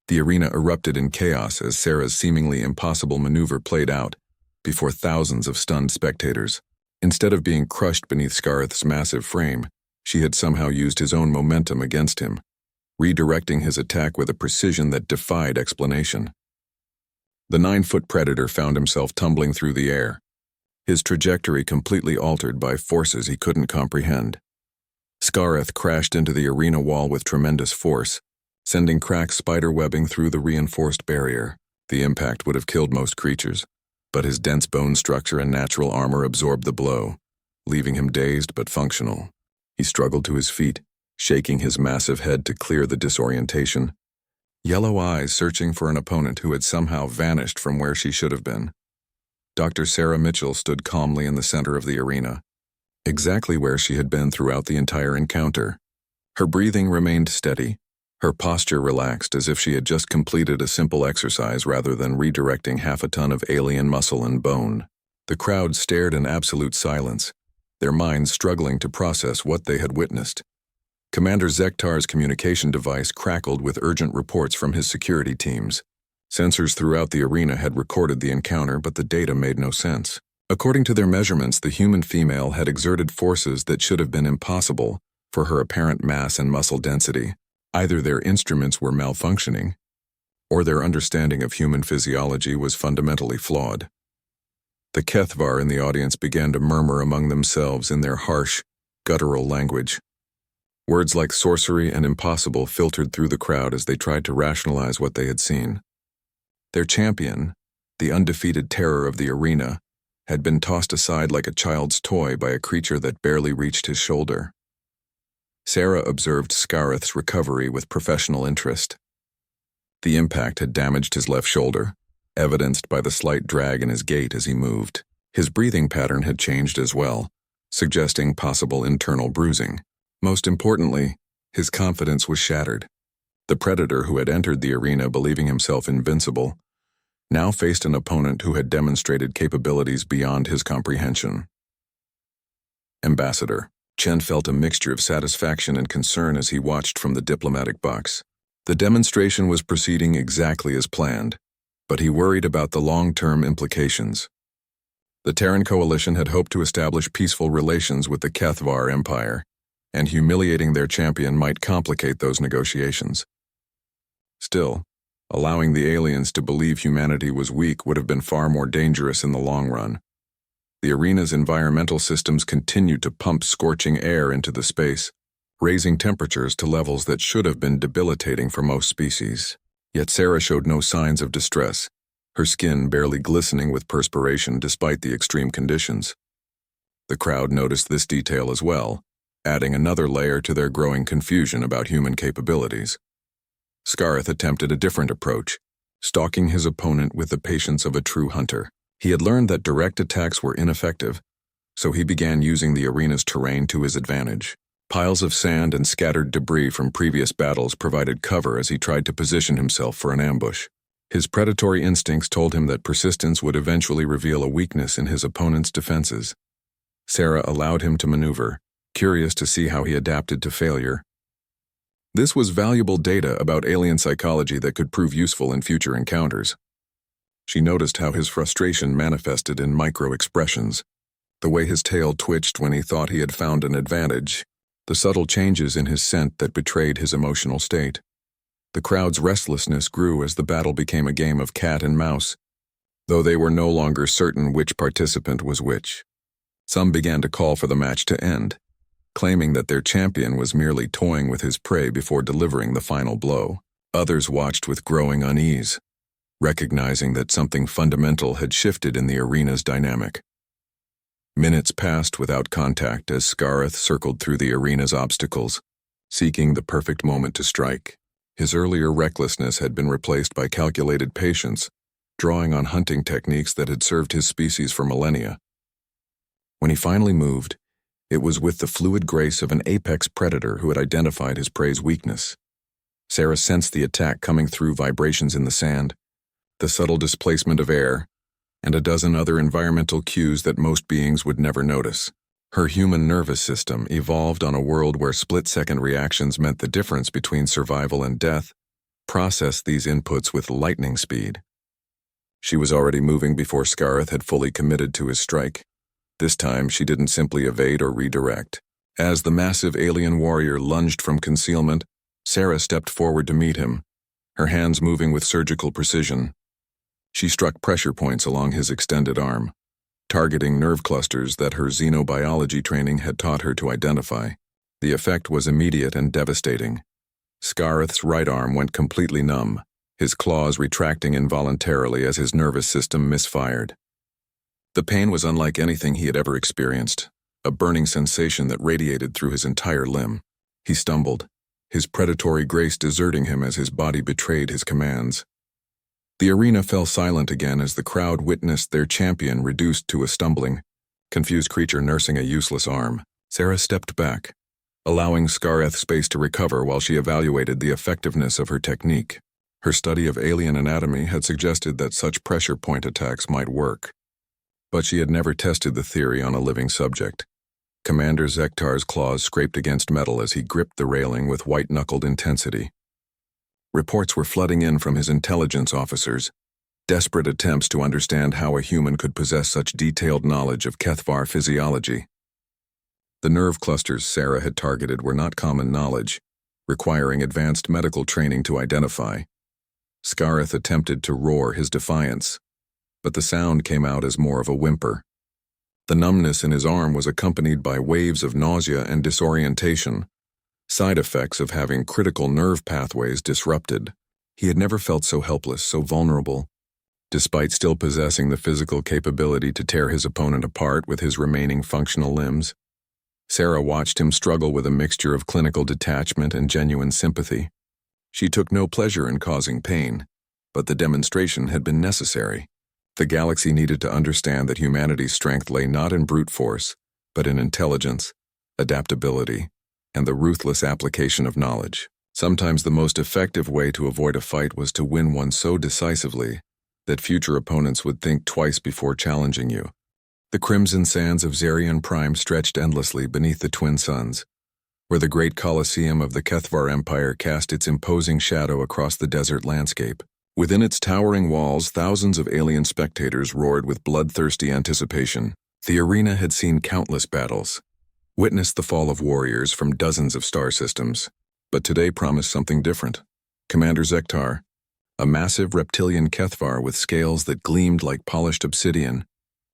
The arena erupted in chaos as Sarah's seemingly impossible maneuver played out before thousands of stunned spectators. Instead of being crushed beneath Scarth's massive frame, she had somehow used his own momentum against him, redirecting his attack with a precision that defied explanation. The 9-foot predator found himself tumbling through the air, his trajectory completely altered by forces he couldn't comprehend. Scarth crashed into the arena wall with tremendous force, sending cracked spider webbing through the reinforced barrier. The impact would have killed most creatures, but his dense bone structure and natural armor absorbed the blow, leaving him dazed but functional. He struggled to his feet, shaking his massive head to clear the disorientation, yellow eyes searching for an opponent who had somehow vanished from where she should have been. Dr. Sarah Mitchell stood calmly in the center of the arena, exactly where she had been throughout the entire encounter. Her breathing remained steady, her posture relaxed as if she had just completed a simple exercise rather than redirecting half a ton of alien muscle and bone. The crowd stared in absolute silence, their minds struggling to process what they had witnessed. Commander Zektar's communication device crackled with urgent reports from his security teams. Sensors throughout the arena had recorded the encounter, but the data made no sense. According to their measurements, the human female had exerted forces that should have been impossible for her apparent mass and muscle density. Either their instruments were malfunctioning, or their understanding of human physiology was fundamentally flawed. The Kethvar in the audience began to murmur among themselves in their harsh, guttural language. Words like sorcery and impossible filtered through the crowd as they tried to rationalize what they had seen. Their champion, the undefeated terror of the arena, had been tossed aside like a child's toy by a creature that barely reached his shoulder. Sarah observed Scarth's recovery with professional interest. The impact had damaged his left shoulder, evidenced by the slight drag in his gait as he moved. His breathing pattern had changed as well, suggesting possible internal bruising. Most importantly, his confidence was shattered. The predator who had entered the arena believing himself invincible now faced an opponent who had demonstrated capabilities beyond his comprehension. Ambassador Chen felt a mixture of satisfaction and concern as he watched from the diplomatic box. The demonstration was proceeding exactly as planned, but he worried about the long-term implications. The Terran coalition had hoped to establish peaceful relations with the Kethvar Empire, and humiliating their champion might complicate those negotiations. Still, allowing the aliens to believe humanity was weak would have been far more dangerous in the long run. The arena's environmental systems continued to pump scorching air into the space, raising temperatures to levels that should have been debilitating for most species. Yet Sarah showed no signs of distress, her skin barely glistening with perspiration despite the extreme conditions. The crowd noticed this detail as well, adding another layer to their growing confusion about human capabilities. Scarth attempted a different approach, stalking his opponent with the patience of a true hunter. He had learned that direct attacks were ineffective, so he began using the arena's terrain to his advantage. Piles of sand and scattered debris from previous battles provided cover as he tried to position himself for an ambush. His predatory instincts told him that persistence would eventually reveal a weakness in his opponent's defenses. Sarah allowed him to maneuver, curious to see how he adapted to failure. This was valuable data about alien psychology that could prove useful in future encounters. She noticed how his frustration manifested in micro-expressions, the way his tail twitched when he thought he had found an advantage, the subtle changes in his scent that betrayed his emotional state. The crowd's restlessness grew as the battle became a game of cat and mouse, though they were no longer certain which participant was which. Some began to call for the match to end, claiming that their champion was merely toying with his prey before delivering the final blow. Others watched with growing unease, recognizing that something fundamental had shifted in the arena's dynamic. Minutes passed without contact as Scarth circled through the arena's obstacles, seeking the perfect moment to strike. His earlier recklessness had been replaced by calculated patience, drawing on hunting techniques that had served his species for millennia. When he finally moved, it was with the fluid grace of an apex predator who had identified his prey's weakness. Sarah sensed the attack coming through vibrations in the sand, the subtle displacement of air, and a dozen other environmental cues that most beings would never notice. Her human nervous system evolved on a world where split-second reactions meant the difference between survival and death, processed these inputs with lightning speed. She was already moving before Scareth had fully committed to his strike. This time, she didn't simply evade or redirect. As the massive alien warrior lunged from concealment, Sarah stepped forward to meet him, her hands moving with surgical precision. She struck pressure points along his extended arm, targeting nerve clusters that her xenobiology training had taught her to identify. The effect was immediate and devastating. Scareth's right arm went completely numb, his claws retracting involuntarily as his nervous system misfired. The pain was unlike anything he had ever experienced, a burning sensation that radiated through his entire limb. He stumbled, his predatory grace deserting him as his body betrayed his commands. The arena fell silent again as the crowd witnessed their champion reduced to a stumbling, confused creature nursing a useless arm. Sarah stepped back, allowing Scareth space to recover while she evaluated the effectiveness of her technique. Her study of alien anatomy had suggested that such pressure point attacks might work, but she had never tested the theory on a living subject. Commander Zektar's claws scraped against metal as he gripped the railing with white-knuckled intensity. Reports were flooding in from his intelligence officers, desperate attempts to understand how a human could possess such detailed knowledge of Kethvar physiology. The nerve clusters Sarah had targeted were not common knowledge, requiring advanced medical training to identify. Scareth attempted to roar his defiance, but the sound came out as more of a whimper. The numbness in his arm was accompanied by waves of nausea and disorientation, side effects of having critical nerve pathways disrupted. He had never felt so helpless, so vulnerable, despite still possessing the physical capability to tear his opponent apart with his remaining functional limbs. Sarah watched him struggle with a mixture of clinical detachment and genuine sympathy. She took no pleasure in causing pain, but the demonstration had been necessary. The galaxy needed to understand that humanity's strength lay not in brute force, but in intelligence, adaptability, and the ruthless application of knowledge. Sometimes the most effective way to avoid a fight was to win one so decisively that future opponents would think twice before challenging you. The crimson sands of Zarian Prime stretched endlessly beneath the twin suns, where the great Colosseum of the Kethvar Empire cast its imposing shadow across the desert landscape. Within its towering walls, thousands of alien spectators roared with bloodthirsty anticipation. The arena had seen countless battles, witnessed the fall of warriors from dozens of star systems, but today promised something different. Commander Zektar, a massive reptilian Kethvar with scales that gleamed like polished obsidian,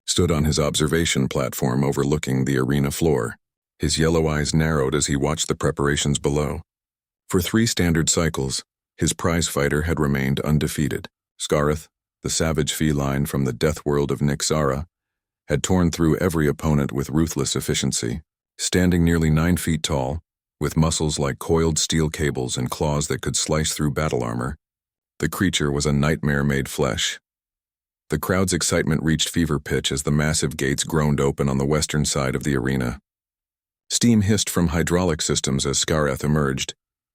stood on his observation platform overlooking the arena floor. His yellow eyes narrowed as he watched the preparations below. For 3 standard cycles, his prize fighter had remained undefeated. Scareth, the savage feline from the death world of Nixara, had torn through every opponent with ruthless efficiency. Standing nearly 9 feet tall, with muscles like coiled steel cables and claws that could slice through battle armor, the creature was a nightmare made flesh. The crowd's excitement reached fever pitch as the massive gates groaned open on the western side of the arena. Steam hissed from hydraulic systems as Scareth emerged,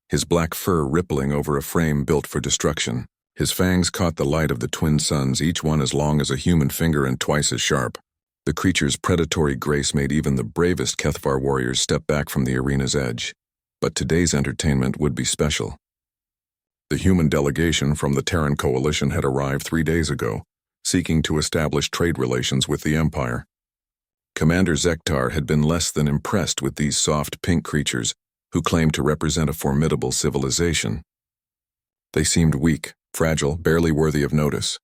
his black fur rippling over a frame built for destruction. His fangs caught the light of the twin suns, each one as long as a human finger and twice as sharp. The creature's predatory grace made even the bravest Kethvar warriors step back from the arena's edge. But today's entertainment would be special. The human delegation from the Terran Coalition had arrived 3 days ago, seeking to establish trade relations with the Empire. Commander Zektar had been less than impressed with these soft pink creatures who claimed to represent a formidable civilization. They seemed weak, fragile, barely worthy of notice.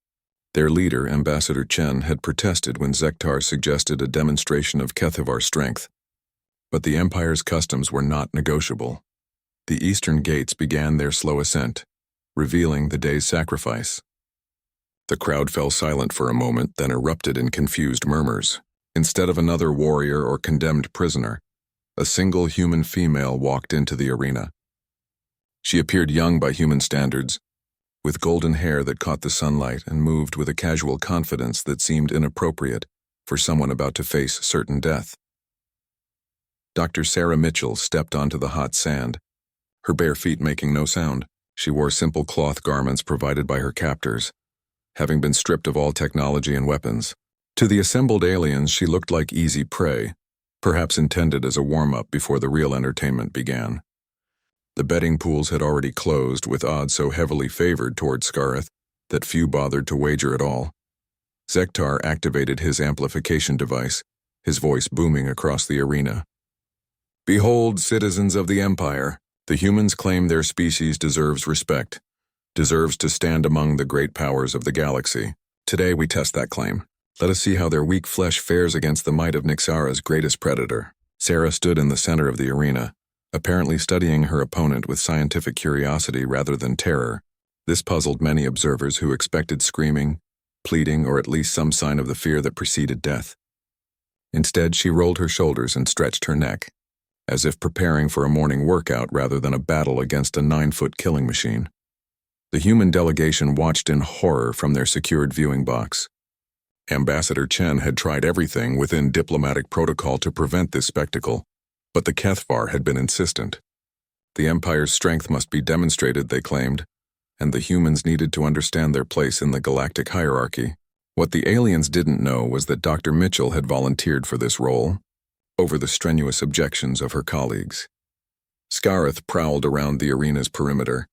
Their leader, Ambassador Chen, had protested when Zektar suggested a demonstration of Kethvar strength. But the Empire's customs were not negotiable. The eastern gates began their slow ascent, revealing the day's sacrifice. The crowd fell silent for a moment, then erupted in confused murmurs. Instead of another warrior or condemned prisoner, a single human female walked into the arena. She appeared young by human standards, with golden hair that caught the sunlight and moved with a casual confidence that seemed inappropriate for someone about to face certain death. Dr. Sarah Mitchell stepped onto the hot sand, her bare feet making no sound. She wore simple cloth garments provided by her captors, having been stripped of all technology and weapons. To the assembled aliens, she looked like easy prey, perhaps intended as a warm-up before the real entertainment began. The betting pools had already closed, with odds so heavily favored toward Scarith that few bothered to wager at all. Zektar activated his amplification device, his voice booming across the arena. "Behold, citizens of the Empire, the humans claim their species deserves respect, deserves to stand among the great powers of the galaxy. Today we test that claim. Let us see how their weak flesh fares against the might of Nixara's greatest predator." Sarah stood in the center of the arena, apparently studying her opponent with scientific curiosity rather than terror. This puzzled many observers who expected screaming, pleading, or at least some sign of the fear that preceded death. Instead, she rolled her shoulders and stretched her neck, as if preparing for a morning workout rather than a battle against a 9-foot killing machine. The human delegation watched in horror from their secured viewing box. Ambassador Chen had tried everything within diplomatic protocol to prevent this spectacle, but the Kethvar had been insistent. The Empire's strength must be demonstrated, they claimed, and the humans needed to understand their place in the galactic hierarchy. What the aliens didn't know was that Dr. Mitchell had volunteered for this role, over the strenuous objections of her colleagues. Scarith prowled around the arena's perimeter,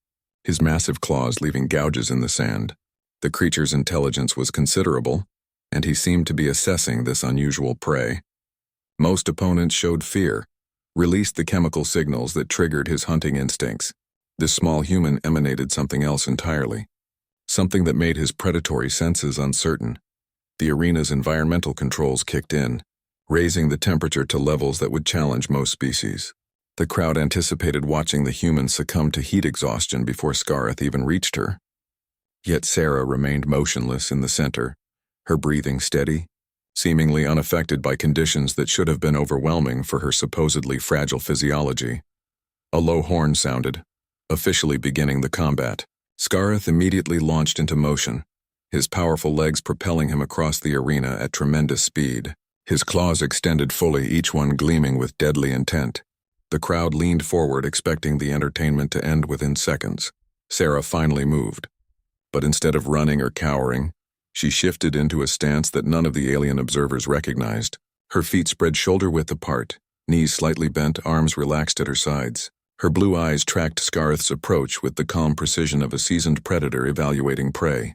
his massive claws leaving gouges in the sand. The creature's intelligence was considerable, and he seemed to be assessing this unusual prey. Most opponents showed fear, released the chemical signals that triggered his hunting instincts. This small human emanated something else entirely, something that made his predatory senses uncertain. The arena's environmental controls kicked in, raising the temperature to levels that would challenge most species. The crowd anticipated watching the human succumb to heat exhaustion before Scarith even reached her. Yet Sarah remained motionless in the center, her breathing steady, seemingly unaffected by conditions that should have been overwhelming for her supposedly fragile physiology. A low horn sounded, officially beginning the combat. Scarith immediately launched into motion, his powerful legs propelling him across the arena at tremendous speed. His claws extended fully, each one gleaming with deadly intent. The crowd leaned forward, expecting the entertainment to end within seconds. Sarah finally moved, but instead of running or cowering, she shifted into a stance that none of the alien observers recognized. Her feet spread shoulder-width apart, knees slightly bent, arms relaxed at her sides. Her blue eyes tracked Scarith's approach with the calm precision of a seasoned predator evaluating prey.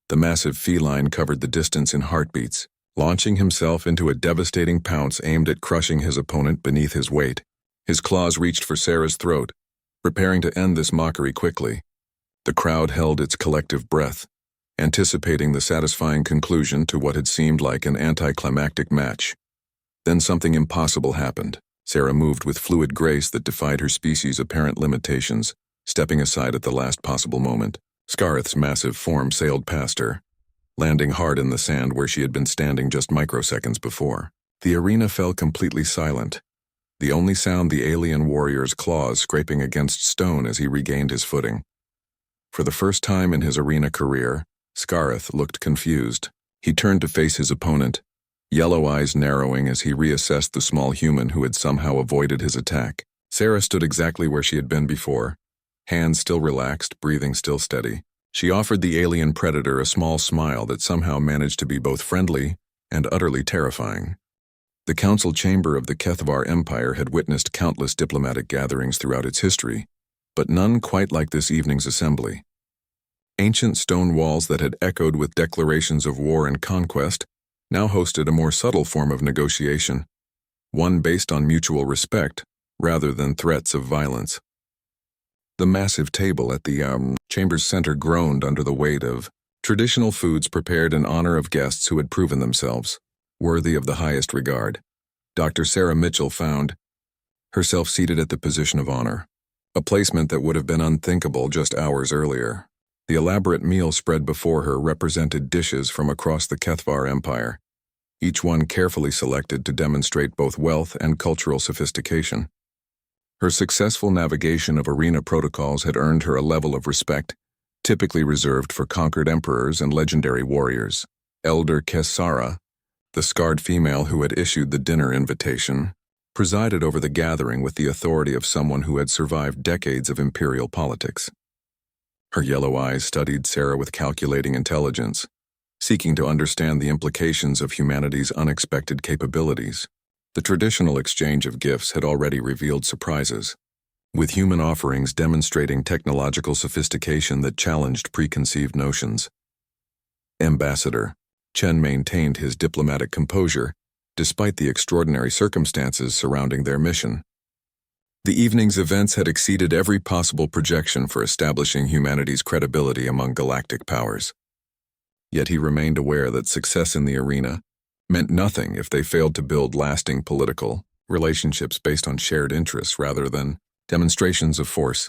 The massive feline covered the distance in heartbeats, launching himself into a devastating pounce aimed at crushing his opponent beneath his weight. His claws reached for Sarah's throat, preparing to end this mockery quickly. The crowd held its collective breath, anticipating the satisfying conclusion to what had seemed like an anticlimactic match. Then something impossible happened. Sarah moved with fluid grace that defied her species' apparent limitations, stepping aside at the last possible moment. Scarith's massive form sailed past her, landing hard in the sand where she had been standing just microseconds before. The arena fell completely silent, the only sound the alien warrior's claws scraping against stone as he regained his footing. For the first time in his arena career, Scarith looked confused. He turned to face his opponent, yellow eyes narrowing as he reassessed the small human who had somehow avoided his attack. Sarah stood exactly where she had been before, hands still relaxed, breathing still steady. She offered the alien predator a small smile that somehow managed to be both friendly and utterly terrifying. The council chamber of the Kethvar Empire had witnessed countless diplomatic gatherings throughout its history, but none quite like this evening's assembly. Ancient stone walls that had echoed with declarations of war and conquest now hosted a more subtle form of negotiation, one based on mutual respect rather than threats of violence. The massive table at the chamber's center groaned under the weight of traditional foods prepared in honor of guests who had proven themselves worthy of the highest regard. Dr. Sarah Mitchell found herself seated at the position of honor, a placement that would have been unthinkable just hours earlier. The elaborate meal spread before her represented dishes from across the Kethvar Empire, each one carefully selected to demonstrate both wealth and cultural sophistication. Her successful navigation of arena protocols had earned her a level of respect typically reserved for conquered emperors and legendary warriors. Elder Kesara, the scarred female who had issued the dinner invitation, presided over the gathering with the authority of someone who had survived decades of imperial politics. Her yellow eyes studied Sarah with calculating intelligence, seeking to understand the implications of humanity's unexpected capabilities. The traditional exchange of gifts had already revealed surprises. with human offerings demonstrating technological sophistication that challenged preconceived notions. Ambassador Chen maintained his diplomatic composure, despite the extraordinary circumstances surrounding their mission. The evening's events had exceeded every possible projection for establishing humanity's credibility among galactic powers. Yet he remained aware that success in the arena meant nothing if they failed to build lasting political relationships based on shared interests rather than demonstrations of force.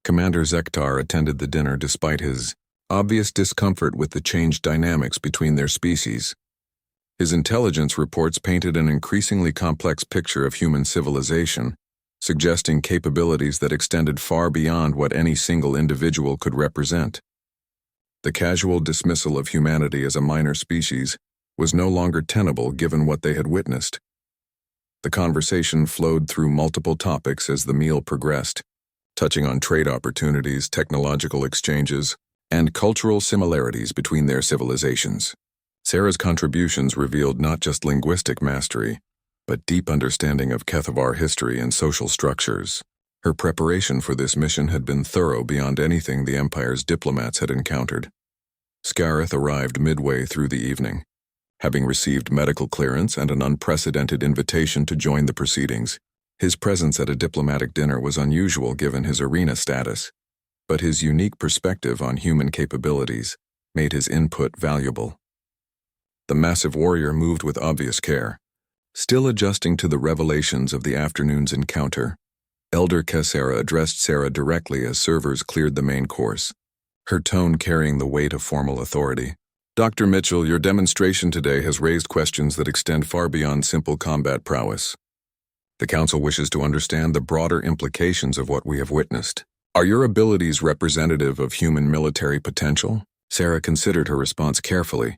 Commander Zektar attended the dinner despite his obvious discomfort with the changed dynamics between their species. His intelligence reports painted an increasingly complex picture of human civilization, suggesting capabilities that extended far beyond what any single individual could represent. The casual dismissal of humanity as a minor species was no longer tenable given what they had witnessed. The conversation flowed through multiple topics as the meal progressed, touching on trade opportunities, technological exchanges, and cultural similarities between their civilizations. Sarah's contributions revealed not just linguistic mastery, but deep understanding of Kethavar history and social structures. Her preparation for this mission had been thorough beyond anything the Empire's diplomats had encountered. Scarith arrived midway through the evening, having received medical clearance and an unprecedented invitation to join the proceedings. His presence at a diplomatic dinner was unusual given his arena status, but his unique perspective on human capabilities made his input valuable. The massive warrior moved with obvious care, still adjusting to the revelations of the afternoon's encounter. Elder Kessera addressed Sarah directly as servers cleared the main course, her tone carrying the weight of formal authority. Dr. Mitchell, your demonstration today has raised questions that extend far beyond simple combat prowess. The Council wishes to understand the broader implications of what we have witnessed. Are your abilities representative of human military potential? Sarah considered her response carefully,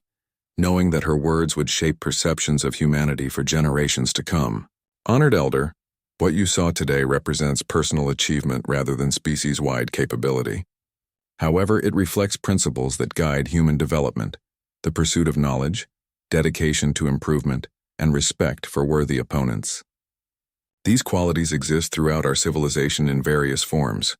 knowing that her words would shape perceptions of humanity for generations to come. Honored Elder, what you saw today represents personal achievement rather than species-wide capability. However, it reflects principles that guide human development: the pursuit of knowledge, dedication to improvement, and respect for worthy opponents. These qualities exist throughout our civilization in various forms.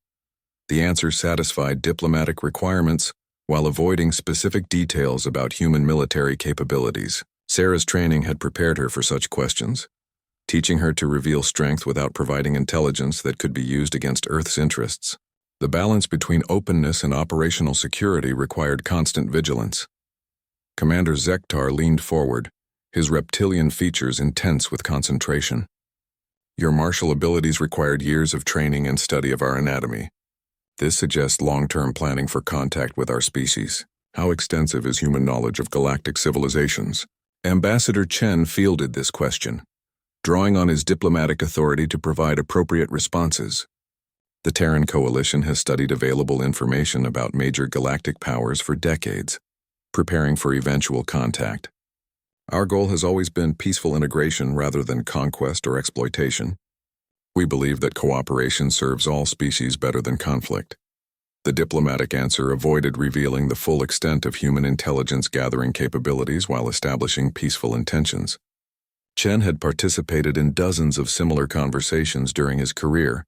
The answer satisfied diplomatic requirements while avoiding specific details about human military capabilities. Sarah's training had prepared her for such questions, teaching her to reveal strength without providing intelligence that could be used against Earth's interests. The balance between openness and operational security required constant vigilance. Commander Zektar leaned forward, his reptilian features intense with concentration. Your martial abilities required years of training and study of our anatomy. This suggests long-term planning for contact with our species. How extensive is human knowledge of galactic civilizations? Ambassador Chen fielded this question, drawing on his diplomatic authority to provide appropriate responses. The Terran Coalition has studied available information about major galactic powers for decades, preparing for eventual contact. Our goal has always been peaceful integration rather than conquest or exploitation. We believe that cooperation serves all species better than conflict. The diplomatic answer avoided revealing the full extent of human intelligence gathering capabilities while establishing peaceful intentions. Chen had participated in dozens of similar conversations during his career,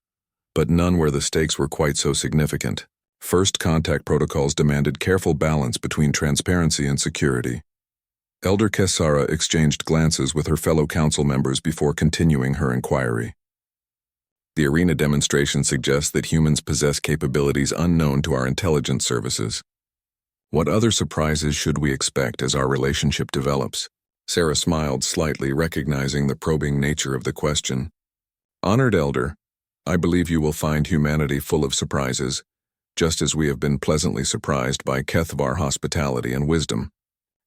but none where the stakes were quite so significant. First contact protocols demanded careful balance between transparency and security. Elder Kessara exchanged glances with her fellow council members before continuing her inquiry. The arena demonstration suggests that humans possess capabilities unknown to our intelligence services. What other surprises should we expect as our relationship develops? Sarah smiled slightly, recognizing the probing nature of the question. Honored Elder, I believe you will find humanity full of surprises, just as we have been pleasantly surprised by Kethavar hospitality and wisdom.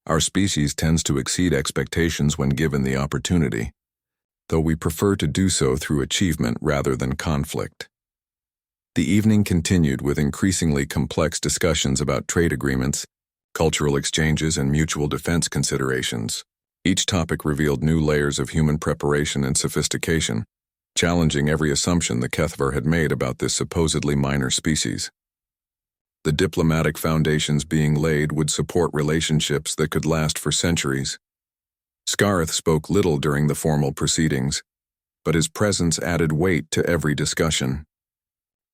Our species tends to exceed expectations when given the opportunity, though we prefer to do so through achievement rather than conflict. The evening continued with increasingly complex discussions about trade agreements, cultural exchanges, and mutual defense considerations. Each topic revealed new layers of human preparation and sophistication, challenging every assumption the Kethavar had made about this supposedly minor species. The diplomatic foundations being laid would support relationships that could last for centuries. Scarith spoke little during the formal proceedings, but his presence added weight to every discussion.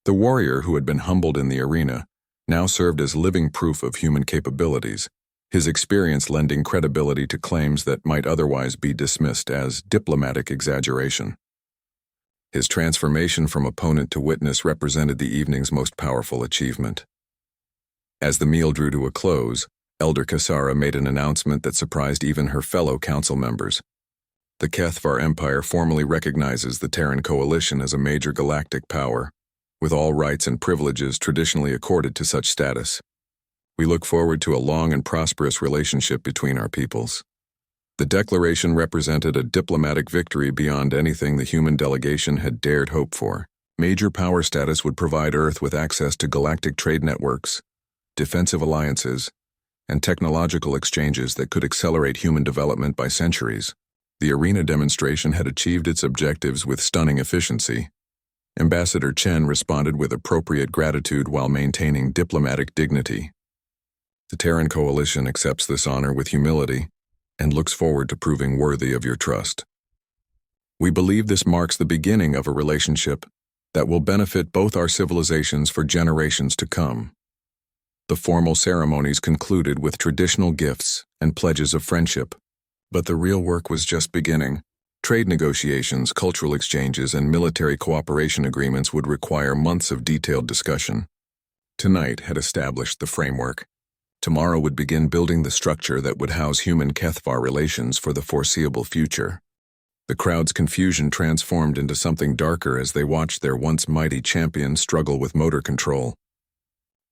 The warrior, who had been humbled in the arena, now served as living proof of human capabilities, his experience lending credibility to claims that might otherwise be dismissed as diplomatic exaggeration. His transformation from opponent to witness represented the evening's most powerful achievement. As the meal drew to a close, Elder Kasara made an announcement that surprised even her fellow council members. The Kethvar Empire formally recognizes the Terran Coalition as a major galactic power, with all rights and privileges traditionally accorded to such status. We look forward to a long and prosperous relationship between our peoples. The declaration represented a diplomatic victory beyond anything the human delegation had dared hope for. Major power status would provide Earth with access to galactic trade networks, defensive alliances, and technological exchanges that could accelerate human development by centuries. The arena demonstration had achieved its objectives with stunning efficiency. Ambassador Chen responded with appropriate gratitude while maintaining diplomatic dignity. The Terran Coalition accepts this honor with humility and looks forward to proving worthy of your trust. We believe this marks the beginning of a relationship that will benefit both our civilizations for generations to come. The formal ceremonies concluded with traditional gifts and pledges of friendship. But the real work was just beginning. Trade negotiations, cultural exchanges, and military cooperation agreements would require months of detailed discussion. Tonight had established the framework. Tomorrow would begin building the structure that would house human-Kethvar relations for the foreseeable future. The crowd's confusion transformed into something darker as they watched their once mighty champion struggle with motor control.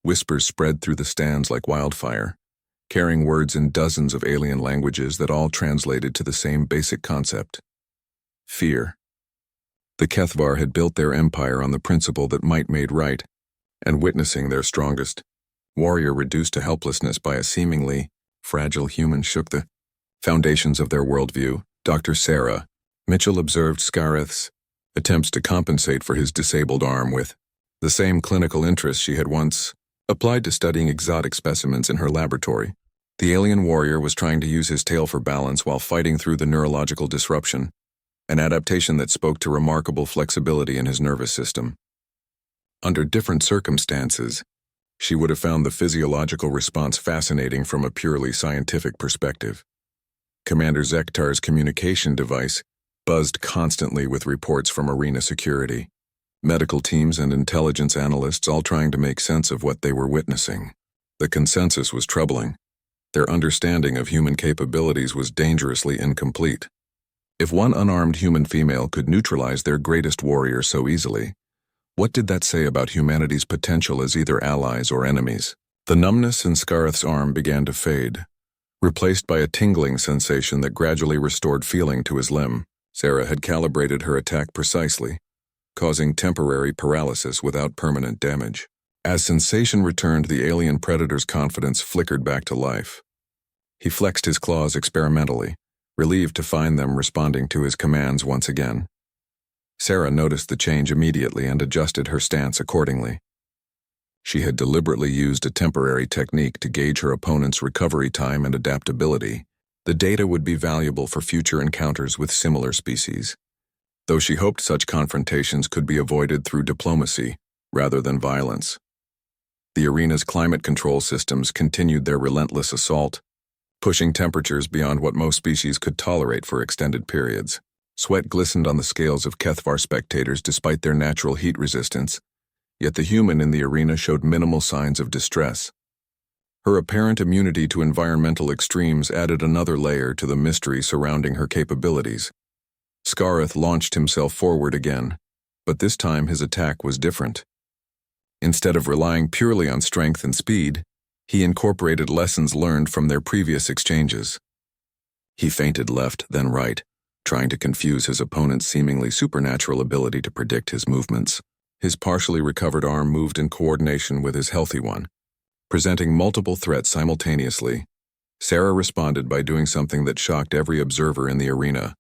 Whispers spread through the stands like wildfire, carrying words in dozens of alien languages that all translated to the same basic concept: fear. The Kethvar had built their empire on the principle that might made right, and witnessing their strongest warrior reduced to helplessness by a seemingly fragile human shook the foundations of their worldview. Dr. Sarah Mitchell observed Scareth's attempts to compensate for his disabled arm with the same clinical interest she had once applied to studying exotic specimens in her laboratory. The alien warrior was trying to use his tail for balance while fighting through the neurological disruption, an adaptation that spoke to remarkable flexibility in his nervous system. Under different circumstances, she would have found the physiological response fascinating from a purely scientific perspective. Commander Zektar's communication device buzzed constantly with reports from arena security, medical teams and intelligence analysts all trying to make sense of what they were witnessing. The consensus was troubling. Their understanding of human capabilities was dangerously incomplete. If one unarmed human female could neutralize their greatest warrior so easily, what did that say about humanity's potential as either allies or enemies? The numbness in Scareth's arm began to fade, replaced by a tingling sensation that gradually restored feeling to his limb. Sarah had calibrated her attack precisely, causing temporary paralysis without permanent damage. As sensation returned, the alien predator's confidence flickered back to life. He flexed his claws experimentally, relieved to find them responding to his commands once again. Sarah noticed the change immediately and adjusted her stance accordingly. She had deliberately used a temporary technique to gauge her opponent's recovery time and adaptability. The data would be valuable for future encounters with similar species, though she hoped such confrontations could be avoided through diplomacy rather than violence. The arena's climate control systems continued their relentless assault, pushing temperatures beyond what most species could tolerate for extended periods. Sweat glistened on the scales of Kethvar spectators despite their natural heat resistance, yet the human in the arena showed minimal signs of distress. Her apparent immunity to environmental extremes added another layer to the mystery surrounding her capabilities. Scareth launched himself forward again, but this time his attack was different. Instead of relying purely on strength and speed, he incorporated lessons learned from their previous exchanges. He feinted left, then right, trying to confuse his opponent's seemingly supernatural ability to predict his movements. His partially recovered arm moved in coordination with his healthy one, presenting multiple threats simultaneously. Sarah responded by doing something that shocked every observer in the arena.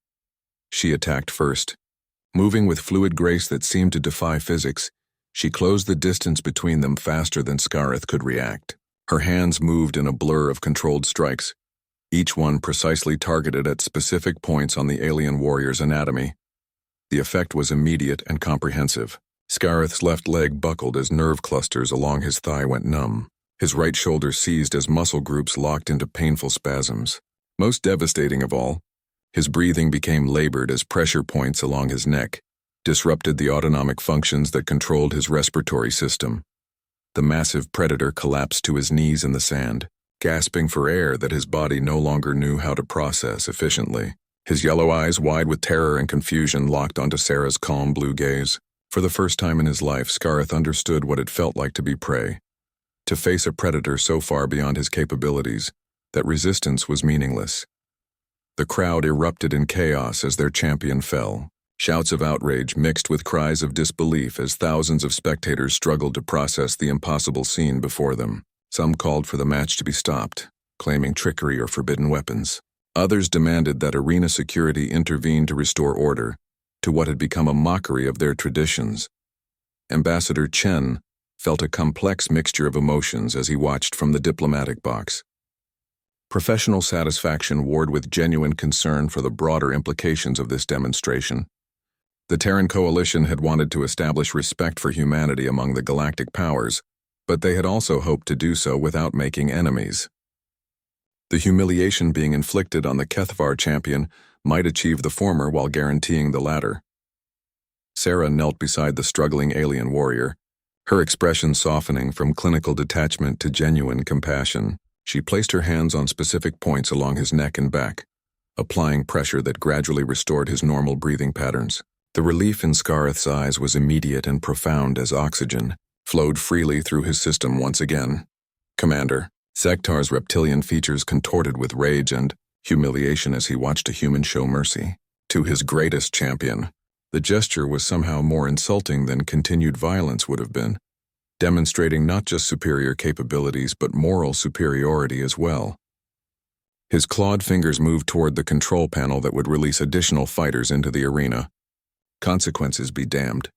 She attacked first. Moving with fluid grace that seemed to defy physics, she closed the distance between them faster than Scareth could react. Her hands moved in a blur of controlled strikes, each one precisely targeted at specific points on the alien warrior's anatomy. The effect was immediate and comprehensive. Scareth's left leg buckled as nerve clusters along his thigh went numb. His right shoulder seized as muscle groups locked into painful spasms. Most devastating of all, his breathing became labored as pressure points along his neck disrupted the autonomic functions that controlled his respiratory system. The massive predator collapsed to his knees in the sand, gasping for air that his body no longer knew how to process efficiently. His yellow eyes, wide with terror and confusion, locked onto Sarah's calm blue gaze. For the first time in his life, Scareth understood what it felt like to be prey. To face a predator so far beyond his capabilities that resistance was meaningless. The crowd erupted in chaos as their champion fell. Shouts of outrage mixed with cries of disbelief as thousands of spectators struggled to process the impossible scene before them. Some called for the match to be stopped, claiming trickery or forbidden weapons. Others demanded that arena security intervene to restore order to what had become a mockery of their traditions. Ambassador Chen felt a complex mixture of emotions as he watched from the diplomatic box. Professional satisfaction warred with genuine concern for the broader implications of this demonstration. The Terran Coalition had wanted to establish respect for humanity among the galactic powers, but they had also hoped to do so without making enemies. The humiliation being inflicted on the Kethvar champion might achieve the former while guaranteeing the latter. Sarah knelt beside the struggling alien warrior, her expression softening from clinical detachment to genuine compassion. She placed her hands on specific points along his neck and back, applying pressure that gradually restored his normal breathing patterns. The relief in Scareth's eyes was immediate and profound as oxygen flowed freely through his system once again. Commander, Sektar's reptilian features contorted with rage and humiliation as he watched a human show mercy to his greatest champion. The gesture was somehow more insulting than continued violence would have been, demonstrating not just superior capabilities but moral superiority as well. His clawed fingers moved toward the control panel that would release additional fighters into the arena. Consequences be damned.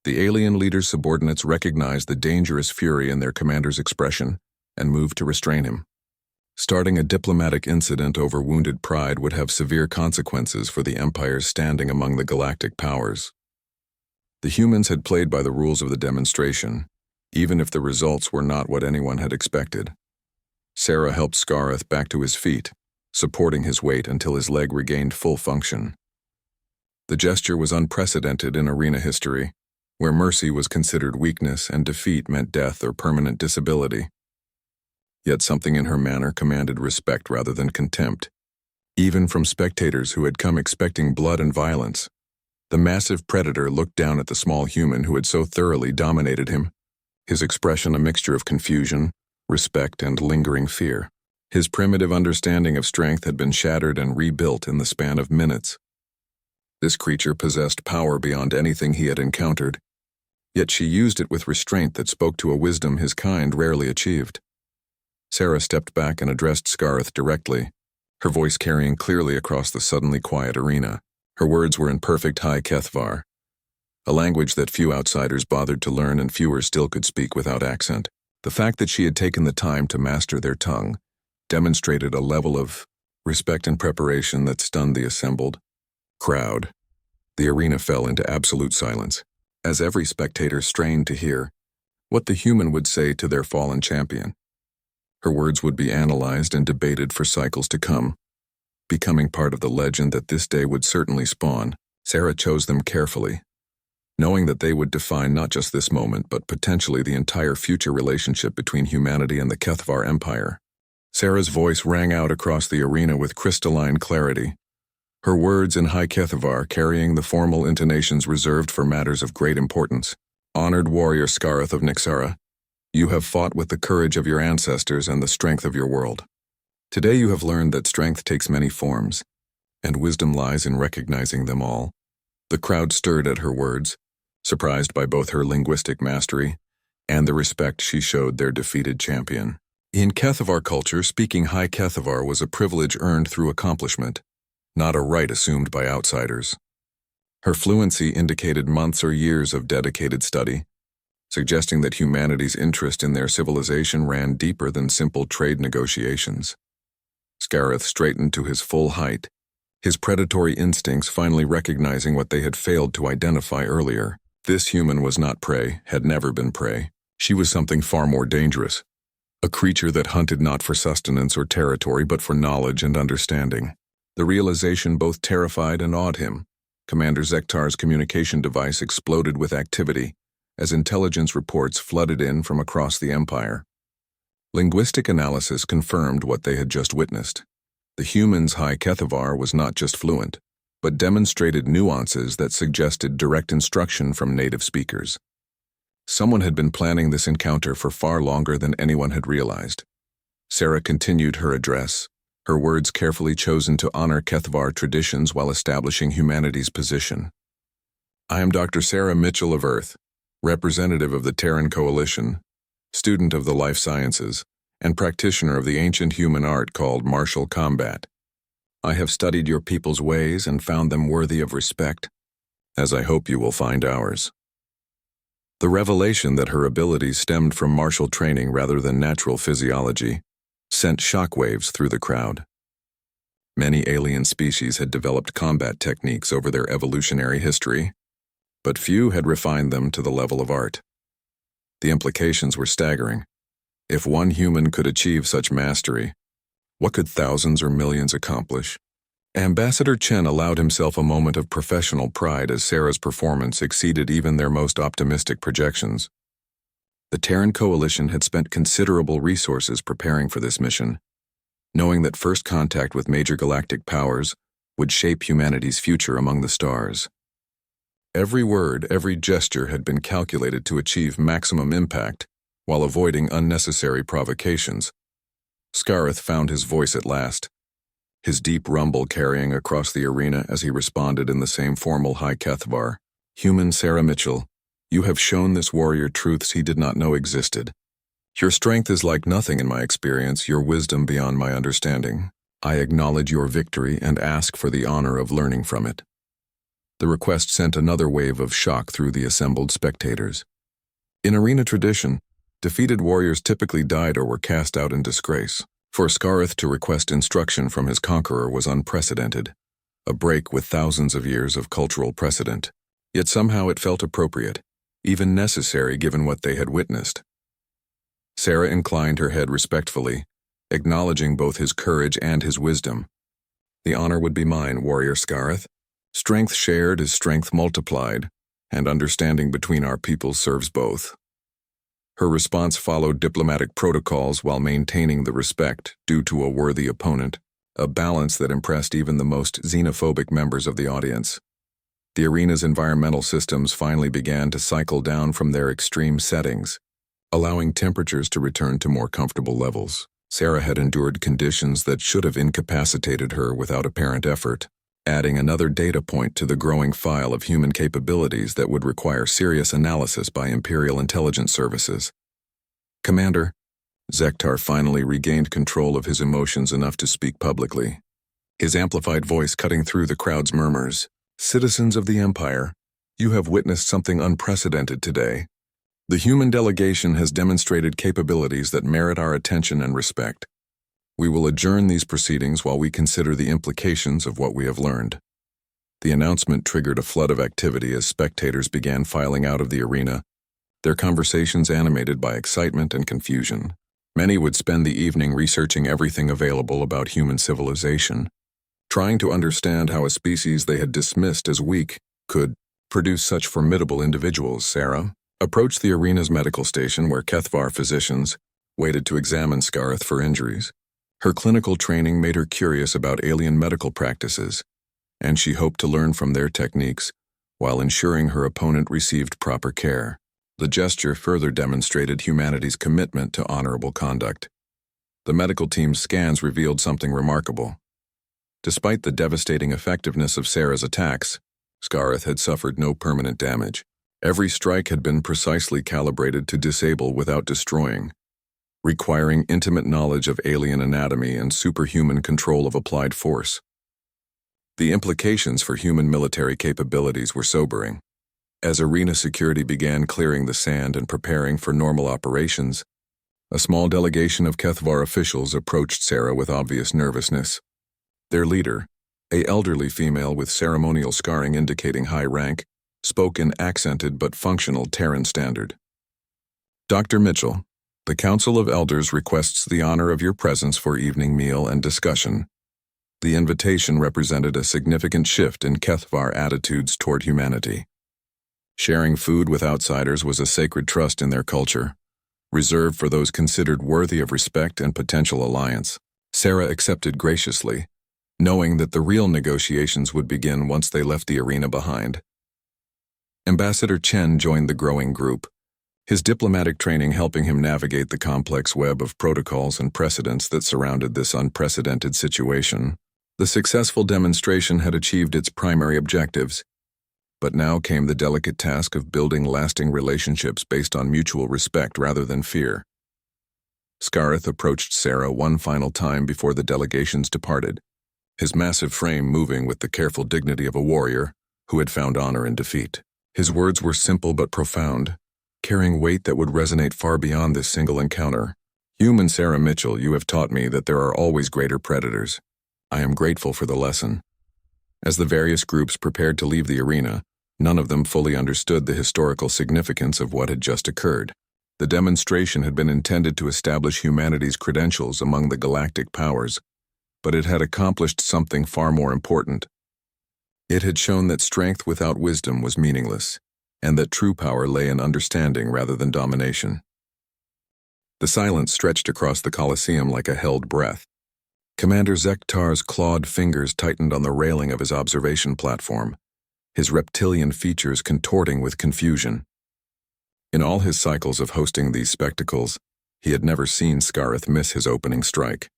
The alien leader's subordinates recognized the dangerous fury in their commander's expression and moved to restrain him. Starting a diplomatic incident over wounded pride would have severe consequences for the Empire's standing among the galactic powers. The humans had played by the rules of the demonstration, even if the results were not what anyone had expected. Sarah helped Scareth back to his feet, supporting his weight until his leg regained full function. The gesture was unprecedented in arena history, where mercy was considered weakness and defeat meant death or permanent disability. Yet something in her manner commanded respect rather than contempt, even from spectators who had come expecting blood and violence. The massive predator looked down at the small human who had so thoroughly dominated him, his expression a mixture of confusion, respect, and lingering fear. His primitive understanding of strength had been shattered and rebuilt in the span of minutes. This creature possessed power beyond anything he had encountered, yet she used it with restraint that spoke to a wisdom his kind rarely achieved. Sarah stepped back and addressed Scareth directly, her voice carrying clearly across the suddenly quiet arena. Her words were in perfect High Kethvar, a language that few outsiders bothered to learn and fewer still could speak without accent. The fact that she had taken the time to master their tongue demonstrated a level of respect and preparation that stunned the assembled crowd. The arena fell into absolute silence, as every spectator strained to hear what the human would say to their fallen champion. Her words would be analyzed and debated for cycles to come, becoming part of the legend that this day would certainly spawn. Sarah chose them carefully, knowing that they would define not just this moment but potentially the entire future relationship between humanity and the Kethvar Empire. Sarah's voice rang out across the arena with crystalline clarity, her words in High Kethvar carrying the formal intonations reserved for matters of great importance. Honored warrior Scareth of Nixara, you have fought with the courage of your ancestors and the strength of your world. Today you have learned that strength takes many forms, and wisdom lies in recognizing them all. The crowd stirred at her words, surprised by both her linguistic mastery and the respect she showed their defeated champion. In Kethvar culture, speaking High Kethvar was a privilege earned through accomplishment, not a right assumed by outsiders. Her fluency indicated months or years of dedicated study, suggesting that humanity's interest in their civilization ran deeper than simple trade negotiations. Scareth straightened to his full height, his predatory instincts finally recognizing what they had failed to identify earlier. This human was not prey, had never been prey. She was something far more dangerous. A creature that hunted not for sustenance or territory but for knowledge and understanding. The realization both terrified and awed him. Commander Zektar's communication device exploded with activity as intelligence reports flooded in from across the Empire. Linguistic analysis confirmed what they had just witnessed. The human's High Kethavar was not just fluent, but demonstrated nuances that suggested direct instruction from native speakers. Someone had been planning this encounter for far longer than anyone had realized. Sarah continued her address, her words carefully chosen to honor Kethavar traditions while establishing humanity's position. I am Dr. Sarah Mitchell of Earth, representative of the Terran Coalition, student of the life sciences, and practitioner of the ancient human art called martial combat. I have studied your people's ways and found them worthy of respect, as I hope you will find ours. The revelation that her abilities stemmed from martial training rather than natural physiology sent shockwaves through the crowd. Many alien species had developed combat techniques over their evolutionary history, but few had refined them to the level of art. The implications were staggering. If one human could achieve such mastery, what could thousands or millions accomplish? Ambassador Chen allowed himself a moment of professional pride as Sarah's performance exceeded even their most optimistic projections. The Terran Coalition had spent considerable resources preparing for this mission, knowing that first contact with major galactic powers would shape humanity's future among the stars. Every word, every gesture had been calculated to achieve maximum impact while avoiding unnecessary provocations. Scarith found his voice at last, his deep rumble carrying across the arena as he responded in the same formal High Kethavar. Human Sarah Mitchell, you have shown this warrior truths he did not know existed. Your strength is like nothing in my experience, your wisdom beyond my understanding. I acknowledge your victory and ask for the honor of learning from it. The request sent another wave of shock through the assembled spectators. In arena tradition, defeated warriors typically died or were cast out in disgrace. For Scarith to request instruction from his conqueror was unprecedented, a break with thousands of years of cultural precedent. Yet somehow it felt appropriate, even necessary given what they had witnessed. Sarah inclined her head respectfully, acknowledging both his courage and his wisdom. The honor would be mine, warrior Scarith. Strength shared is strength multiplied, and understanding between our peoples serves both. Her response followed diplomatic protocols while maintaining the respect due to a worthy opponent, a balance that impressed even the most xenophobic members of the audience. The arena's environmental systems finally began to cycle down from their extreme settings, allowing temperatures to return to more comfortable levels. Sarah had endured conditions that should have incapacitated her without apparent effort, adding another data point to the growing file of human capabilities that would require serious analysis by Imperial intelligence services. Commander, Zektar finally regained control of his emotions enough to speak publicly, his amplified voice cutting through the crowd's murmurs. Citizens of the Empire, you have witnessed something unprecedented today. The human delegation has demonstrated capabilities that merit our attention and respect. We will adjourn these proceedings while we consider the implications of what we have learned. The announcement triggered a flood of activity as spectators began filing out of the arena, their conversations animated by excitement and confusion. Many would spend the evening researching everything available about human civilization, trying to understand how a species they had dismissed as weak could produce such formidable individuals. Sarah approached the arena's medical station where Kethavar physicians waited to examine Scarith for injuries. Her clinical training made her curious about alien medical practices, and she hoped to learn from their techniques while ensuring her opponent received proper care. The gesture further demonstrated humanity's commitment to honorable conduct. The medical team's scans revealed something remarkable. Despite the devastating effectiveness of Sarah's attacks, Scarith had suffered no permanent damage. Every strike had been precisely calibrated to disable without destroying, requiring intimate knowledge of alien anatomy and superhuman control of applied force. The implications for human military capabilities were sobering. As arena security began clearing the sand and preparing for normal operations, a small delegation of Kethavar officials approached Sarah with obvious nervousness. Their leader, an elderly female with ceremonial scarring indicating high rank, spoke in accented but functional Terran standard. "Dr. Mitchell, the Council of Elders requests the honor of your presence for evening meal and discussion." The invitation represented a significant shift in Kethvar attitudes toward humanity. Sharing food with outsiders was a sacred trust in their culture, reserved for those considered worthy of respect and potential alliance. Sarah accepted graciously, knowing that the real negotiations would begin once they left the arena behind. Ambassador Chen joined the growing group, his diplomatic training helping him navigate the complex web of protocols and precedents that surrounded this unprecedented situation. The successful demonstration had achieved its primary objectives, but now came the delicate task of building lasting relationships based on mutual respect rather than fear. Scarith approached Sarah one final time before the delegations departed, his massive frame moving with the careful dignity of a warrior who had found honor in defeat. His words were simple but profound, carrying weight that would resonate far beyond this single encounter. "Human Sarah Mitchell, you have taught me that there are always greater predators. I am grateful for the lesson." As the various groups prepared to leave the arena, none of them fully understood the historical significance of what had just occurred. The demonstration had been intended to establish humanity's credentials among the galactic powers, but it had accomplished something far more important. It had shown that strength without wisdom was meaningless, and that true power lay in understanding rather than domination. The silence stretched across the Colosseum like a held breath. Commander Zektar's clawed fingers tightened on the railing of his observation platform, his reptilian features contorting with confusion. In all his cycles of hosting these spectacles, he had never seen Scarith miss his opening strike.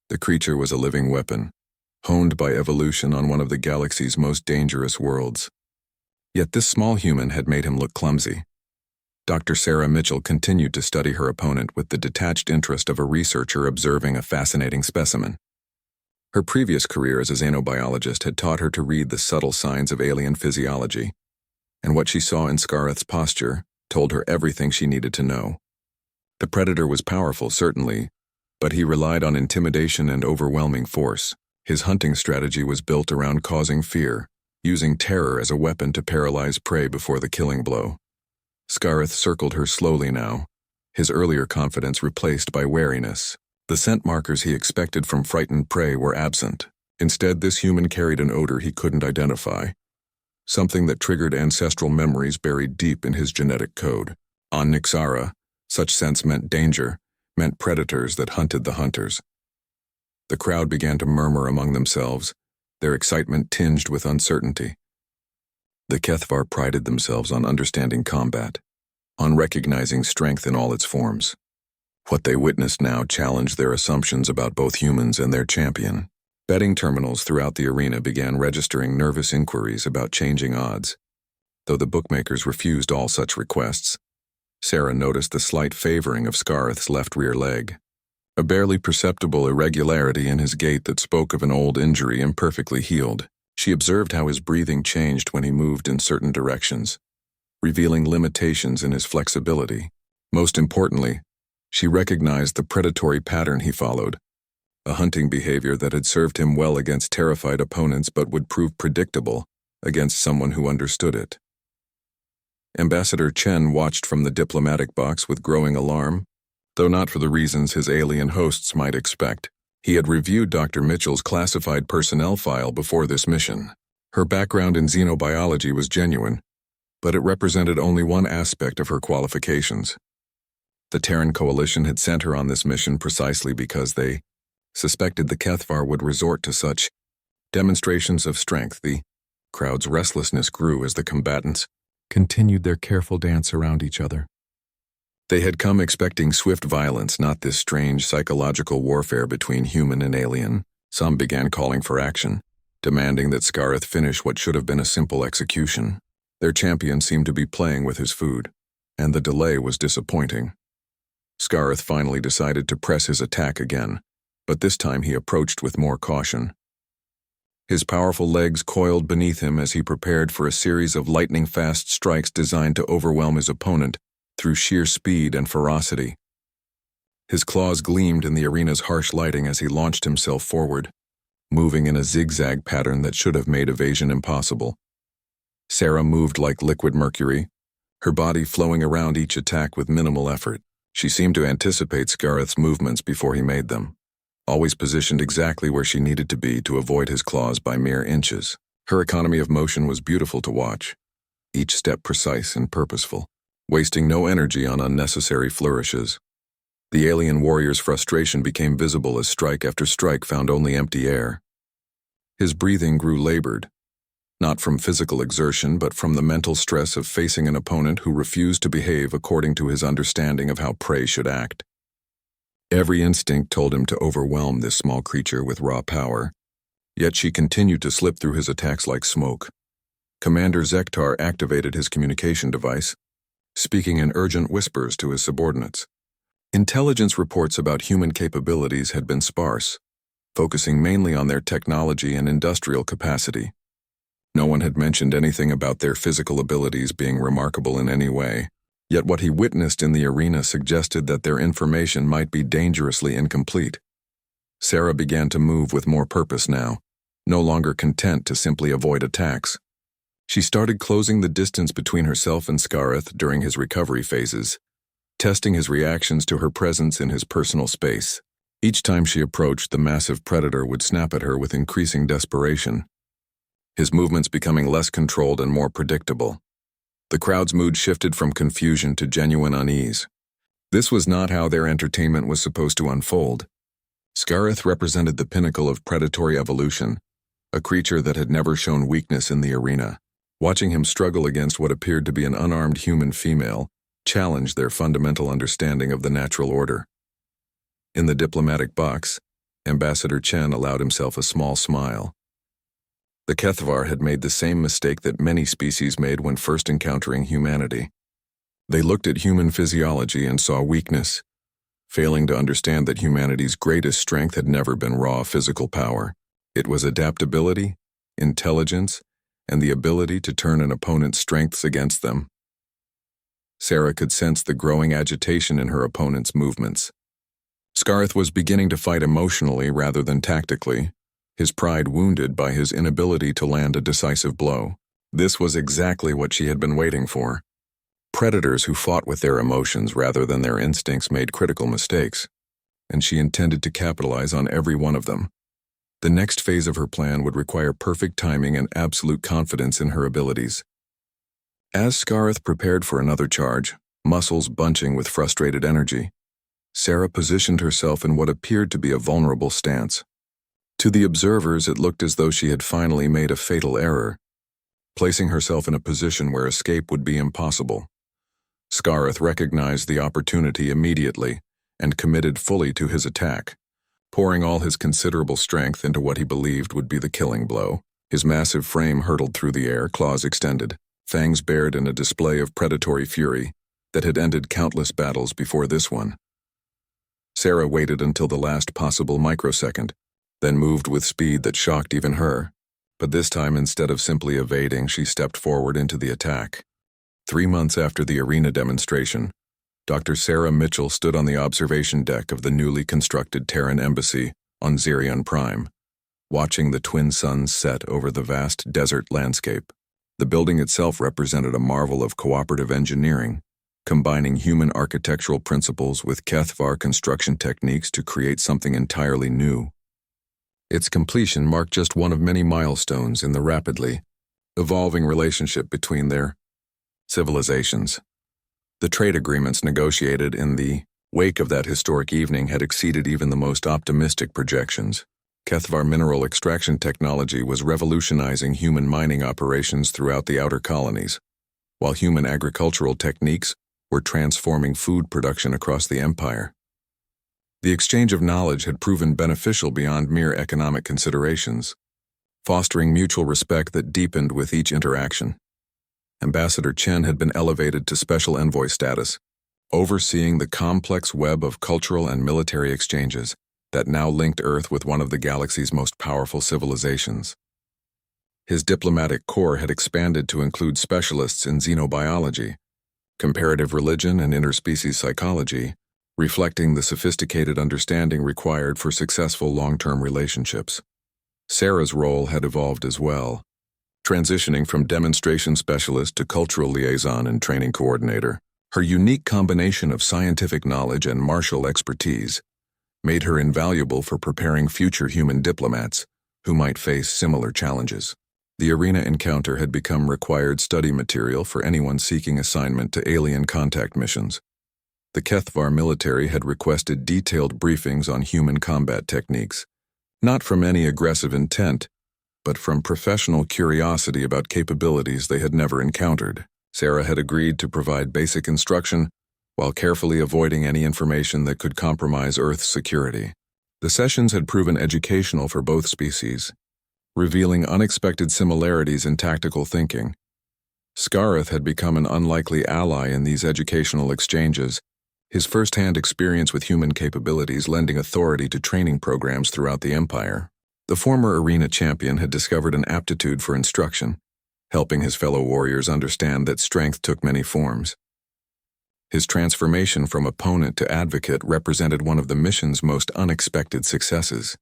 The creature was a living weapon, honed by evolution on one of the galaxy's most dangerous worlds. Yet this small human had made him look clumsy. Dr. Sarah Mitchell continued to study her opponent with the detached interest of a researcher observing a fascinating specimen. Her previous career as a xenobiologist had taught her to read the subtle signs of alien physiology, and what she saw in Scarith's posture told her everything she needed to know. The predator was powerful, certainly, but he relied on intimidation and overwhelming force. His hunting strategy was built around causing fear, using terror as a weapon to paralyze prey before the killing blow. Scarith circled her slowly now, his earlier confidence replaced by wariness. The scent markers he expected from frightened prey were absent. Instead, this human carried an odor he couldn't identify, something that triggered ancestral memories buried deep in his genetic code. On Nixara, such scents meant danger, meant predators that hunted the hunters. The crowd began to murmur among themselves, their excitement tinged with uncertainty. The Kethvar prided themselves on understanding combat, on recognizing strength in all its forms. What they witnessed now challenged their assumptions about both humans and their champion. Betting terminals throughout the arena began registering nervous inquiries about changing odds. Though the bookmakers refused all such requests, Sarah noticed the slight favoring of Scarith's left rear leg, a barely perceptible irregularity in his gait that spoke of an old injury imperfectly healed. She observed how his breathing changed when he moved in certain directions, revealing limitations in his flexibility. Most importantly, she recognized the predatory pattern he followed, a hunting behavior that had served him well against terrified opponents but would prove predictable against someone who understood it. Ambassador Chen watched from the diplomatic box with growing alarm, though not for the reasons his alien hosts might expect. He had reviewed Dr. Mitchell's classified personnel file before this mission. Her background in xenobiology was genuine, but it represented only one aspect of her qualifications. The Terran Coalition had sent her on this mission precisely because they suspected the Kethvar would resort to such demonstrations of strength. The crowd's restlessness grew as the combatants continued their careful dance around each other. They had come expecting swift violence, not this strange psychological warfare between human and alien. Some began calling for action, demanding that Scarith finish what should have been a simple execution. Their champion seemed to be playing with his food, and the delay was disappointing. Scarith finally decided to press his attack again, but this time he approached with more caution. His powerful legs coiled beneath him as he prepared for a series of lightning-fast strikes designed to overwhelm his opponent through sheer speed and ferocity. His claws gleamed in the arena's harsh lighting as he launched himself forward, moving in a zigzag pattern that should have made evasion impossible. Sarah moved like liquid mercury, her body flowing around each attack with minimal effort. She seemed to anticipate Scareth's movements before he made them, always positioned exactly where she needed to be to avoid his claws by mere inches. Her economy of motion was beautiful to watch, each step precise and purposeful, wasting no energy on unnecessary flourishes. The alien warrior's frustration became visible as strike after strike found only empty air. His breathing grew labored, not from physical exertion but from the mental stress of facing an opponent who refused to behave according to his understanding of how prey should act. Every instinct told him to overwhelm this small creature with raw power, yet she continued to slip through his attacks like smoke. Commander Zektar activated his communication device, speaking in urgent whispers to his subordinates. Intelligence reports about human capabilities had been sparse, focusing mainly on their technology and industrial capacity. No one had mentioned anything about their physical abilities being remarkable in any way, yet what he witnessed in the arena suggested that their information might be dangerously incomplete. Sarah began to move with more purpose now, no longer content to simply avoid attacks. She started closing the distance between herself and Scareth during his recovery phases, testing his reactions to her presence in his personal space. Each time she approached, the massive predator would snap at her with increasing desperation, his movements becoming less controlled and more predictable. The crowd's mood shifted from confusion to genuine unease. This was not how their entertainment was supposed to unfold. Scareth represented the pinnacle of predatory evolution, a creature that had never shown weakness in the arena. Watching him struggle against what appeared to be an unarmed human female challenged their fundamental understanding of the natural order. In the diplomatic box, Ambassador Chen allowed himself a small smile. The Kethvar had made the same mistake that many species made when first encountering humanity. They looked at human physiology and saw weakness, failing to understand that humanity's greatest strength had never been raw physical power. It was adaptability, intelligence, and the ability to turn an opponent's strengths against them. Sarah could sense the growing agitation in her opponent's movements. Scareth was beginning to fight emotionally rather than tactically, his pride wounded by his inability to land a decisive blow. This was exactly what she had been waiting for. Predators who fought with their emotions rather than their instincts made critical mistakes, and she intended to capitalize on every one of them. The next phase of her plan would require perfect timing and absolute confidence in her abilities. As Scareth prepared for another charge, muscles bunching with frustrated energy, Sarah positioned herself in what appeared to be a vulnerable stance. To the observers, it looked as though she had finally made a fatal error, placing herself in a position where escape would be impossible. Scareth recognized the opportunity immediately and committed fully to his attack, pouring all his considerable strength into what he believed would be the killing blow. His massive frame hurtled through the air, claws extended, fangs bared in a display of predatory fury that had ended countless battles before this one. Sarah waited until the last possible microsecond, then moved with speed that shocked even her. But this time, instead of simply evading, she stepped forward into the attack. 3 months after the arena demonstration, Dr. Sarah Mitchell stood on the observation deck of the newly constructed Terran embassy on Zirion Prime, watching the twin suns set over the vast desert landscape. The building itself represented a marvel of cooperative engineering, combining human architectural principles with Kethvar construction techniques to create something entirely new. Its completion marked just one of many milestones in the rapidly evolving relationship between their civilizations. The trade agreements negotiated in the wake of that historic evening had exceeded even the most optimistic projections. Kethvar mineral extraction technology was revolutionizing human mining operations throughout the outer colonies, while human agricultural techniques were transforming food production across the empire. The exchange of knowledge had proven beneficial beyond mere economic considerations, fostering mutual respect that deepened with each interaction. Ambassador Chen had been elevated to special envoy status, overseeing the complex web of cultural and military exchanges that now linked Earth with one of the galaxy's most powerful civilizations. His diplomatic corps had expanded to include specialists in xenobiology, comparative religion, and interspecies psychology, reflecting the sophisticated understanding required for successful long-term relationships. Sarah's role had evolved as well, transitioning from demonstration specialist to cultural liaison and training coordinator. Her unique combination of scientific knowledge and martial expertise made her invaluable for preparing future human diplomats who might face similar challenges. The arena encounter had become required study material for anyone seeking assignment to alien contact missions. The Kethvar military had requested detailed briefings on human combat techniques, not from any aggressive intent, but from professional curiosity about capabilities they had never encountered. Sarah had agreed to provide basic instruction while carefully avoiding any information that could compromise Earth's security. The sessions had proven educational for both species, revealing unexpected similarities in tactical thinking. Scareth had become an unlikely ally in these educational exchanges, his first-hand experience with human capabilities lending authority to training programs throughout the Empire. The former arena champion had discovered an aptitude for instruction, helping his fellow warriors understand that strength took many forms. His transformation from opponent to advocate represented one of the mission's most unexpected successes.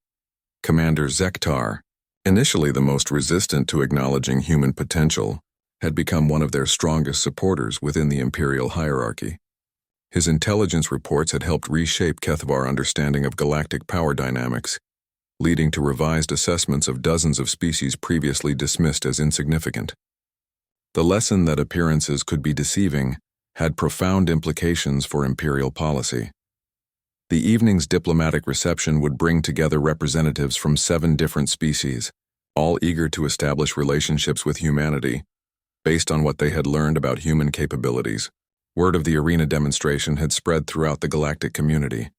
Commander Zektar, initially the most resistant to acknowledging human potential, had become one of their strongest supporters within the Imperial hierarchy. His intelligence reports had helped reshape Kethvar understanding of galactic power dynamics, leading to revised assessments of dozens of species previously dismissed as insignificant. The lesson that appearances could be deceiving had profound implications for Imperial policy. The evening's diplomatic reception would bring together representatives from 7 different species, all eager to establish relationships with humanity, based on what they had learned about human capabilities. Word of the arena demonstration had spread throughout the galactic community,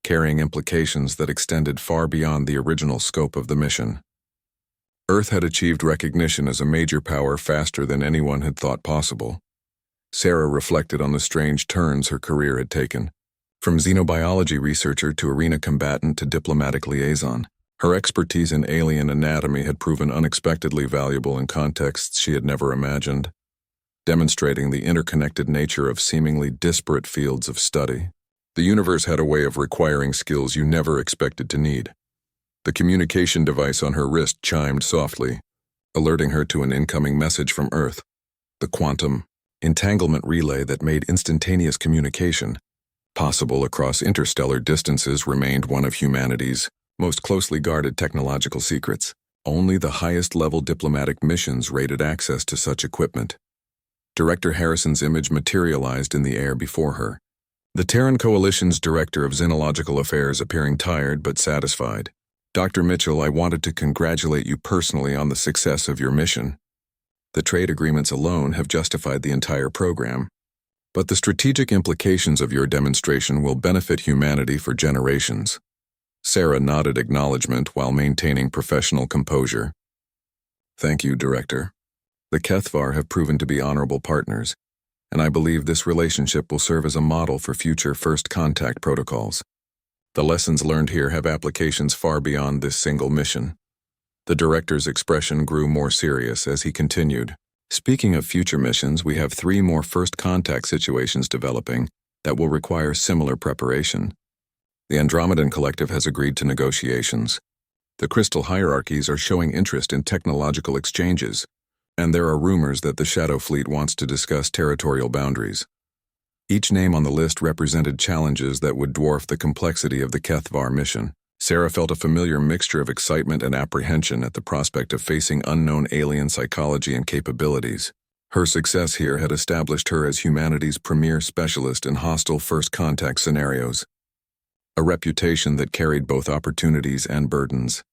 carrying implications that extended far beyond the original scope of the mission. Earth had achieved recognition as a major power faster than anyone had thought possible. Sarah reflected on the strange turns her career had taken. From xenobiology researcher to arena combatant to diplomatic liaison, her expertise in alien anatomy had proven unexpectedly valuable in contexts she had never imagined, demonstrating the interconnected nature of seemingly disparate fields of study. The universe had a way of requiring skills you never expected to need. The communication device on her wrist chimed softly, alerting her to an incoming message from Earth. The quantum entanglement relay that made instantaneous communication possible across interstellar distances remained one of humanity's most closely guarded technological secrets. Only the highest-level diplomatic missions rated access to such equipment. Director Harrison's image materialized in the air before her, the Terran Coalition's Director of Xenological Affairs appearing tired but satisfied. Dr. Mitchell, I wanted to congratulate you personally on the success of your mission. The trade agreements alone have justified the entire program, but the strategic implications of your demonstration will benefit humanity for generations. Sarah nodded acknowledgement while maintaining professional composure. Thank you, Director. The Kethvar have proven to be honorable partners, and I believe this relationship will serve as a model for future first contact protocols. The lessons learned here have applications far beyond this single mission. The director's expression grew more serious as he continued. Speaking of future missions, we have 3 more first contact situations developing that will require similar preparation. The Andromedan Collective has agreed to negotiations. The crystal hierarchies are showing interest in technological exchanges, and there are rumors that the Shadow Fleet wants to discuss territorial boundaries. Each name on the list represented challenges that would dwarf the complexity of the Kethvar mission. Sarah felt a familiar mixture of excitement and apprehension at the prospect of facing unknown alien psychology and capabilities. Her success here had established her as humanity's premier specialist in hostile first contact scenarios, a reputation that carried both opportunities and burdens.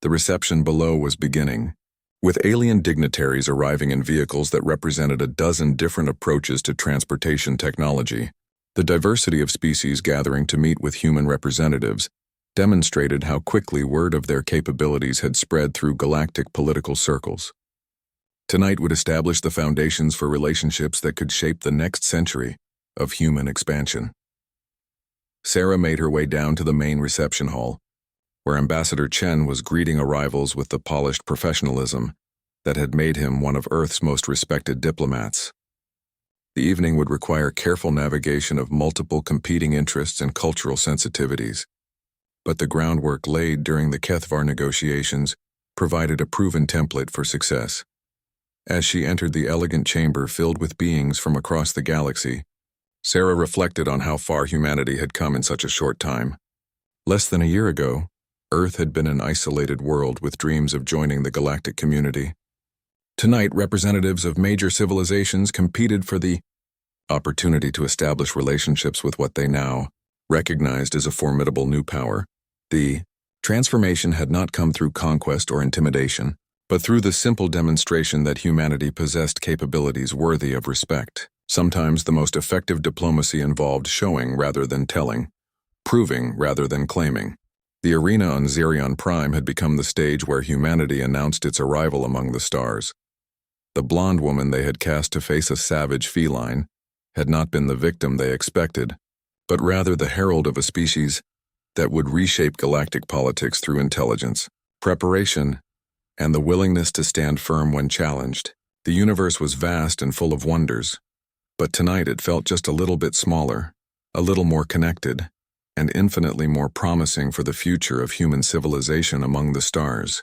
The reception below was beginning, with alien dignitaries arriving in vehicles that represented a dozen different approaches to transportation technology. The diversity of species gathering to meet with human representatives demonstrated how quickly word of their capabilities had spread through galactic political circles. Tonight would establish the foundations for relationships that could shape the next century of human expansion. Sarah made her way down to the main reception hall, where Ambassador Chen was greeting arrivals with the polished professionalism that had made him one of Earth's most respected diplomats. The evening would require careful navigation of multiple competing interests and cultural sensitivities, but the groundwork laid during the Kethvar negotiations provided a proven template for success. As she entered the elegant chamber filled with beings from across the galaxy, Sarah reflected on how far humanity had come in such a short time. Less than a year ago, Earth had been an isolated world with dreams of joining the galactic community. Tonight, representatives of major civilizations competed for the opportunity to establish relationships with what they now recognized as a formidable new power. The transformation had not come through conquest or intimidation, but through the simple demonstration that humanity possessed capabilities worthy of respect. Sometimes the most effective diplomacy involved showing rather than telling, proving rather than claiming. The arena on Xerion Prime had become the stage where humanity announced its arrival among the stars. The blonde woman they had cast to face a savage feline had not been the victim they expected, but rather the herald of a species that would reshape galactic politics through intelligence, preparation, and the willingness to stand firm when challenged. The universe was vast and full of wonders, but tonight it felt just a little bit smaller, a little more connected, and infinitely more promising for the future of human civilization among the stars.